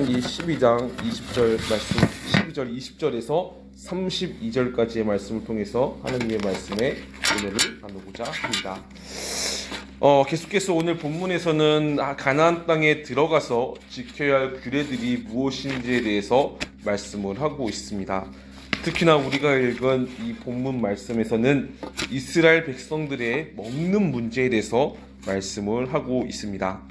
신명기 12장 20절 말씀, 12절 20절에서 32절까지의 말씀을 통해서 하나님의 말씀에 은혜를 나누고자 합니다. 계속해서 오늘 본문에서는 가나안 땅에 들어가서 지켜야 할 규례들이 무엇인지에 대해서 말씀을 하고 있습니다. 특히나 우리가 읽은 이 본문 말씀에서는 이스라엘 백성들의 먹는 문제에 대해서 말씀을 하고 있습니다.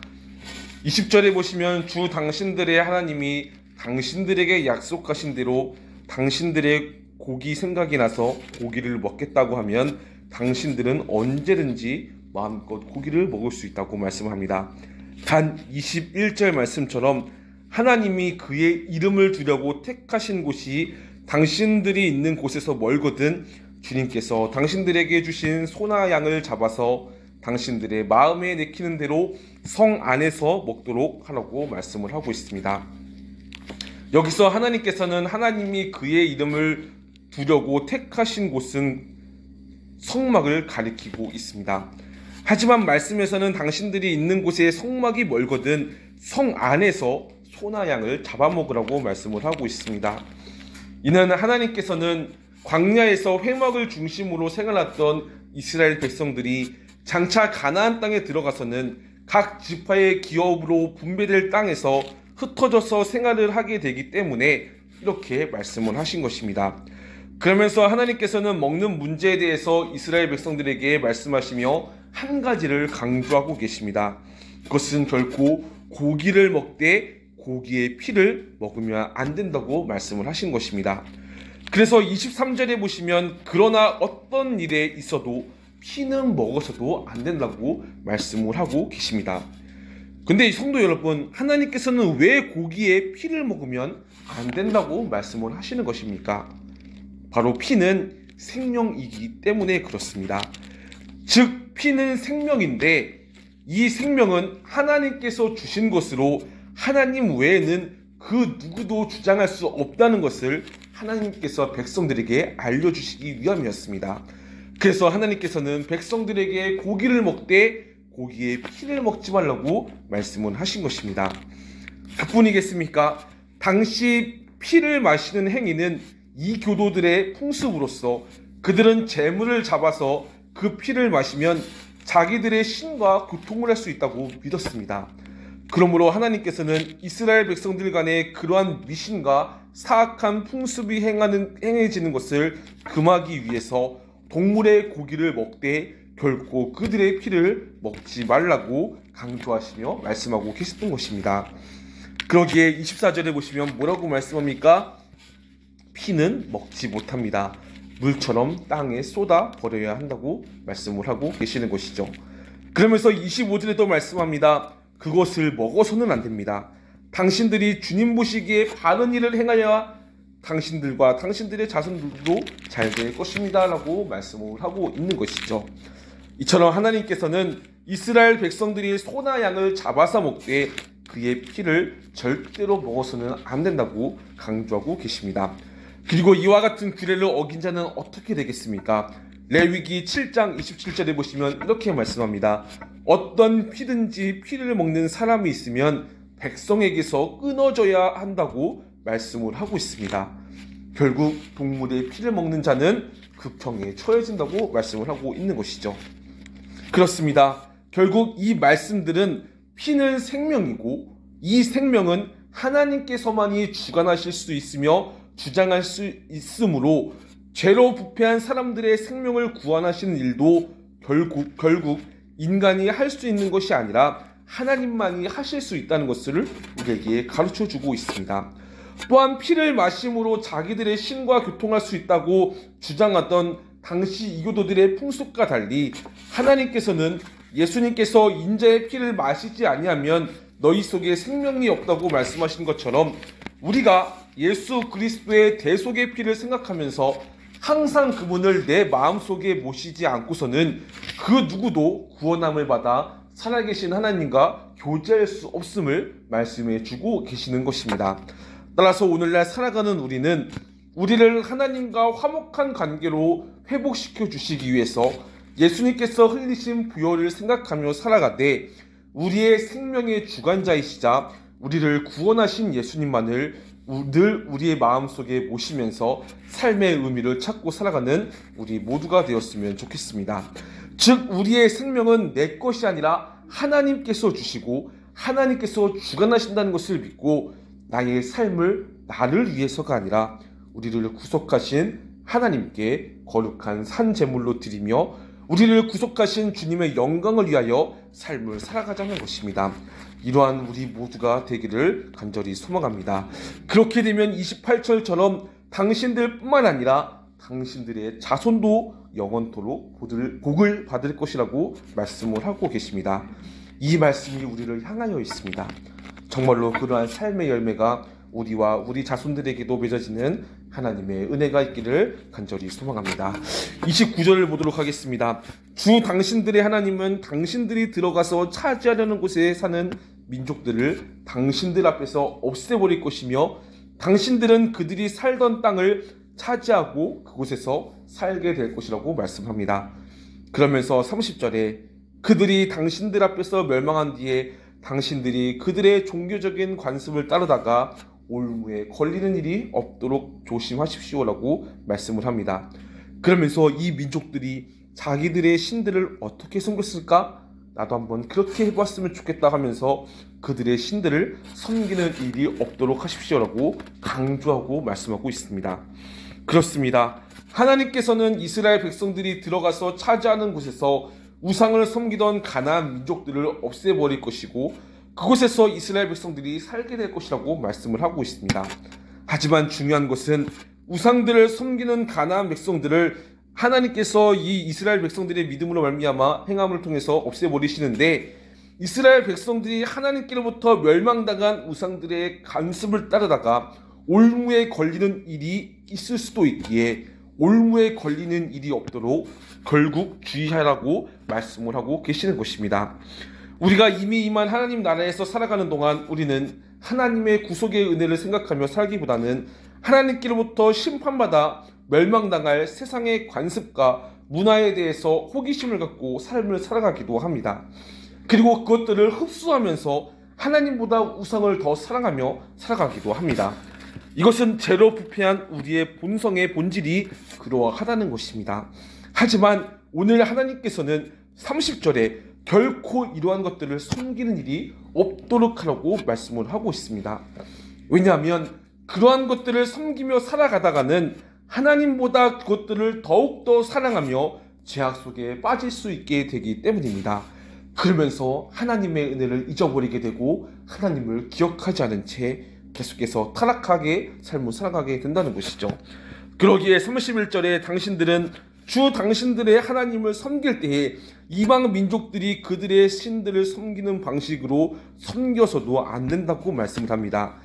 20절에 보시면 주 당신들의 하나님이 당신들에게 약속하신 대로 당신들의 고기 생각이 나서 고기를 먹겠다고 하면 당신들은 언제든지 마음껏 고기를 먹을 수 있다고 말씀합니다. 단 21절 말씀처럼 하나님이 그의 이름을 두려고 택하신 곳이 당신들이 있는 곳에서 멀거든 주님께서 당신들에게 주신 소나 양을 잡아서 당신들의 마음에 내키는 대로 성 안에서 먹도록 하라고 말씀을 하고 있습니다. 여기서 하나님께서는 하나님이 그의 이름을 두려고 택하신 곳은 성막을 가리키고 있습니다. 하지만 말씀에서는 당신들이 있는 곳에 성막이 멀거든 성 안에서 소나 양을 잡아먹으라고 말씀을 하고 있습니다. 이는 하나님께서는 광야에서 회막을 중심으로 생활했던 이스라엘 백성들이 장차 가나안 땅에 들어가서는 각 지파의 기업으로 분배될 땅에서 흩어져서 생활을 하게 되기 때문에 이렇게 말씀을 하신 것입니다. 그러면서 하나님께서는 먹는 문제에 대해서 이스라엘 백성들에게 말씀하시며 한 가지를 강조하고 계십니다. 그것은 결코 고기를 먹되 고기의 피를 먹으면 안 된다고 말씀을 하신 것입니다. 그래서 23절에 보시면 그러나 어떤 일에 있어도 피는 먹어서도 안 된다고 말씀을 하고 계십니다. 근데 성도 여러분, 하나님께서는 왜 고기의 피를 먹으면 안 된다고 말씀을 하시는 것입니까? 바로 피는 생명이기 때문에 그렇습니다. 즉 피는 생명인데 이 생명은 하나님께서 주신 것으로 하나님 외에는 그 누구도 주장할 수 없다는 것을 하나님께서 백성들에게 알려주시기 위함이었습니다. 그래서 하나님께서는 백성들에게 고기를 먹되 고기의 피를 먹지 말라고 말씀을 하신 것입니다. 그뿐이겠습니까? 당시 피를 마시는 행위는 이 교도들의 풍습으로서 그들은 재물을 잡아서 그 피를 마시면 자기들의 신과 고통을 할 수 있다고 믿었습니다. 그러므로 하나님께서는 이스라엘 백성들 간에 그러한 미신과 사악한 풍습이 행해지는 것을 금하기 위해서 동물의 고기를 먹되 결코 그들의 피를 먹지 말라고 강조하시며 말씀하고 계셨던 것입니다. 그러기에 24절에 보시면 뭐라고 말씀합니까? 피는 먹지 못합니다. 물처럼 땅에 쏟아 버려야 한다고 말씀을 하고 계시는 것이죠. 그러면서 25절에도 말씀합니다. 그것을 먹어서는 안 됩니다. 당신들이 주님 보시기에 바른 일을 행하여 당신들과 당신들의 자손들도 잘 될 것입니다 라고 말씀을 하고 있는 것이죠. 이처럼 하나님께서는 이스라엘 백성들이 소나 양을 잡아서 먹되 그의 피를 절대로 먹어서는 안 된다고 강조하고 계십니다. 그리고 이와 같은 규례를 어긴 자는 어떻게 되겠습니까? 레위기 7장 27절에 보시면 이렇게 말씀합니다. 어떤 피든지 피를 먹는 사람이 있으면 백성에게서 끊어져야 한다고 말씀을 하고 있습니다. 결국 동물의 피를 먹는 자는 극형에 처해진다고 말씀을 하고 있는 것이죠. 그렇습니다. 결국 이 말씀들은 피는 생명이고 이 생명은 하나님께서만이 주관하실 수 있으며 주장할 수 있으므로 죄로 부패한 사람들의 생명을 구원하시는 일도 결국 인간이 할 수 있는 것이 아니라 하나님만이 하실 수 있다는 것을 우리에게 가르쳐주고 있습니다. 또한 피를 마심으로 자기들의 신과 교통할 수 있다고 주장하던 당시 이교도들의 풍습과 달리 하나님께서는 예수님께서 인자의 피를 마시지 아니하면 너희 속에 생명이 없다고 말씀하신 것처럼 우리가 예수 그리스도의 대속의 피를 생각하면서 항상 그분을 내 마음속에 모시지 않고서는 그 누구도 구원함을 받아 살아계신 하나님과 교제할 수 없음을 말씀해 주고 계시는 것입니다. 따라서 오늘날 살아가는 우리는 우리를 하나님과 화목한 관계로 회복시켜 주시기 위해서 예수님께서 흘리신 부혈을 생각하며 살아가되 우리의 생명의 주관자이시자 우리를 구원하신 예수님만을 늘 우리의 마음속에 모시면서 삶의 의미를 찾고 살아가는 우리 모두가 되었으면 좋겠습니다. 즉 우리의 생명은 내 것이 아니라 하나님께서 주시고 하나님께서 주관하신다는 것을 믿고 나의 삶을 나를 위해서가 아니라 우리를 구속하신 하나님께 거룩한 산 제물로 드리며 우리를 구속하신 주님의 영광을 위하여 삶을 살아가자는 것입니다. 이러한 우리 모두가 되기를 간절히 소망합니다. 그렇게 되면 28절처럼 당신들뿐만 아니라 당신들의 자손도 영원토록 복을 받을 것이라고 말씀을 하고 계십니다. 이 말씀이 우리를 향하여 있습니다. 정말로 그러한 삶의 열매가 우리와 우리 자손들에게도 맺어지는 하나님의 은혜가 있기를 간절히 소망합니다. 29절을 보도록 하겠습니다. 주 당신들의 하나님은 당신들이 들어가서 차지하려는 곳에 사는 민족들을 당신들 앞에서 없애버릴 것이며 당신들은 그들이 살던 땅을 차지하고 그곳에서 살게 될 것이라고 말씀합니다. 그러면서 30절에 그들이 당신들 앞에서 멸망한 뒤에 당신들이 그들의 종교적인 관습을 따르다가 올무에 걸리는 일이 없도록 조심하십시오라고 말씀을 합니다. 그러면서 이 민족들이 자기들의 신들을 어떻게 섬겼을까? 나도 한번 그렇게 해봤으면 좋겠다 하면서 그들의 신들을 섬기는 일이 없도록 하십시오라고 강조하고 말씀하고 있습니다. 그렇습니다. 하나님께서는 이스라엘 백성들이 들어가서 차지하는 곳에서 우상을 섬기던 가나안 민족들을 없애버릴 것이고 그곳에서 이스라엘 백성들이 살게 될 것이라고 말씀을 하고 있습니다. 하지만 중요한 것은 우상들을 섬기는 가나안 백성들을 하나님께서 이 이스라엘 백성들의 믿음으로 말미암아 행함을 통해서 없애버리시는데 이스라엘 백성들이 하나님께로부터 멸망당한 우상들의 간습을 따르다가 올무에 걸리는 일이 있을 수도 있기에 올무에 걸리는 일이 없도록 결국 주의하라고 말씀을 하고 계시는 것입니다. 우리가 이미 임한 하나님 나라에서 살아가는 동안 우리는 하나님의 구속의 은혜를 생각하며 살기보다는 하나님께로부터 심판받아 멸망당할 세상의 관습과 문화에 대해서 호기심을 갖고 삶을 살아가기도 합니다. 그리고 그것들을 흡수하면서 하나님보다 우상을 더 사랑하며 살아가기도 합니다. 이것은 죄로 부패한 우리의 본성의 본질이 그러하다는 것입니다. 하지만 오늘 하나님께서는 30절에 결코 이러한 것들을 섬기는 일이 없도록 하라고 말씀을 하고 있습니다. 왜냐하면 그러한 것들을 섬기며 살아가다가는 하나님보다 그것들을 더욱더 사랑하며 죄악 속에 빠질 수 있게 되기 때문입니다. 그러면서 하나님의 은혜를 잊어버리게 되고 하나님을 기억하지 않은 채 계속해서 타락하게 삶을 살아가게 된다는 것이죠. 그러기에 31절에 당신들은 주 당신들의 하나님을 섬길 때에 이방 민족들이 그들의 신들을 섬기는 방식으로 섬겨서도 안 된다고 말씀을 합니다.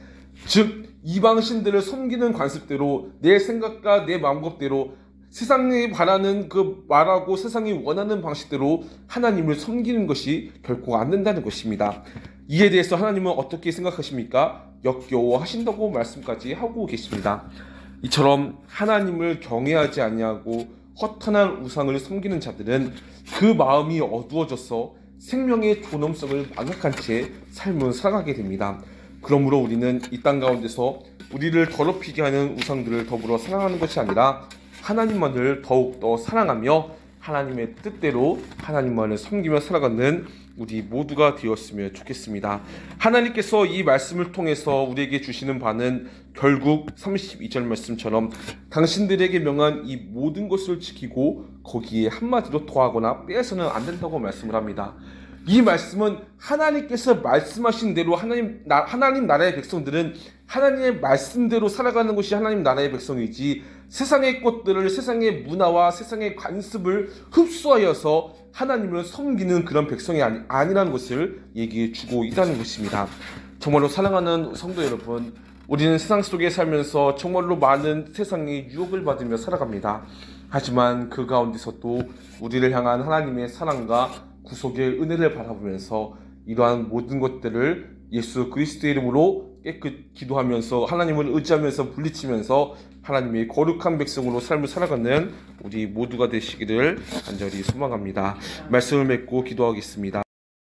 즉 이방 신들을 섬기는 관습대로 내 생각과 내 마음껏대로 세상이 바라는 그 말하고 세상이 원하는 방식대로 하나님을 섬기는 것이 결코 안 된다는 것입니다. 이에 대해서 하나님은 어떻게 생각하십니까? 역겨워하신다고 말씀까지 하고 계십니다. 이처럼 하나님을 경외하지 아니하고 허탄한 우상을 섬기는 자들은 그 마음이 어두워져서 생명의 존엄성을 망각한 채 삶을 살아가게 됩니다. 그러므로 우리는 이 땅 가운데서 우리를 더럽히게 하는 우상들을 더불어 사랑하는 것이 아니라 하나님만을 더욱더 사랑하며 하나님의 뜻대로 하나님만을 섬기며 살아가는 우리 모두가 되었으면 좋겠습니다. 하나님께서 이 말씀을 통해서 우리에게 주시는 바는 결국 32절 말씀처럼 당신들에게 명한 이 모든 것을 지키고 거기에 한마디로 더하거나 빼서는 안 된다고 말씀을 합니다. 이 말씀은 하나님께서 말씀하신 대로 하나님 나라의 백성들은 하나님의 말씀대로 살아가는 것이 하나님 나라의 백성이지 세상의 것들을 세상의 문화와 세상의 관습을 흡수하여서 하나님을 섬기는 그런 백성이 아니라는 것을 얘기해 주고 있다는 것입니다. 정말로 사랑하는 성도 여러분, 우리는 세상 속에 살면서 정말로 많은 세상의 유혹을 받으며 살아갑니다. 하지만 그 가운데서도 우리를 향한 하나님의 사랑과 구속의 은혜를 바라보면서 이러한 모든 것들을 예수 그리스도의 이름으로 깨끗이 기도하면서 하나님을 의지하면서 물리치면서 하나님의 거룩한 백성으로 삶을 살아가는 우리 모두가 되시기를 간절히 소망합니다. 말씀을 맺고 기도하겠습니다.